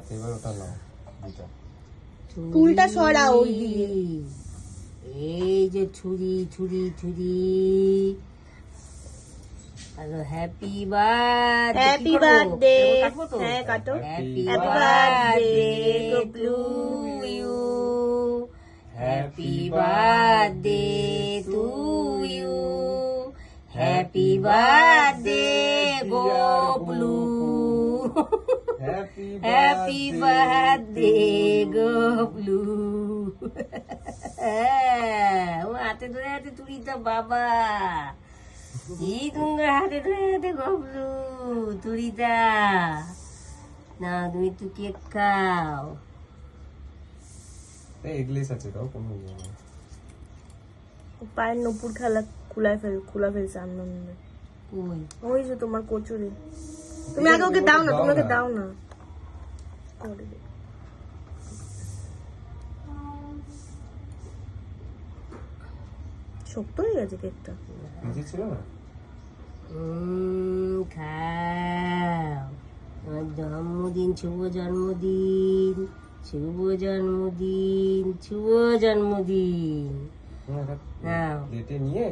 হাতে এবার ওটা নাও দুটা। ফুলটা সরাও ওই দিকে। এই যে ছুরি ছুরি ছুরি। Happy birthday. Happy birthday. কাটবো তো? হ্যাঁ কাটো। Happy Happy birthday birthday to you. Happy birthday to you. Happy birthday Goplu. Happy birthday Goplu. ও হাতে ধরে হাতে তুলিটা বাবা। কি তোমার হাতে ধরে হাতে গবলু তুরিটা। না তুমি তো কেক খাও। এগলেস আছে দাও কোনো ইয়ে নেই। পায়ের নপুর খোলা ফেলছে আনন্দে। কই ওই যে তোমার কচুরি। তুমি আগে ওকে দাও না, তুমি ওকে দাও না। করে দে। শক্ত হয়ে গেছে কেকটা। ভিজে ছিল না? খাও। আমার জন্মদিন, শুভ জন্মদিন, শুভ জন্মদিন, শুভ জন্মদিন। এটা নাও। প্লেটে নিয়ে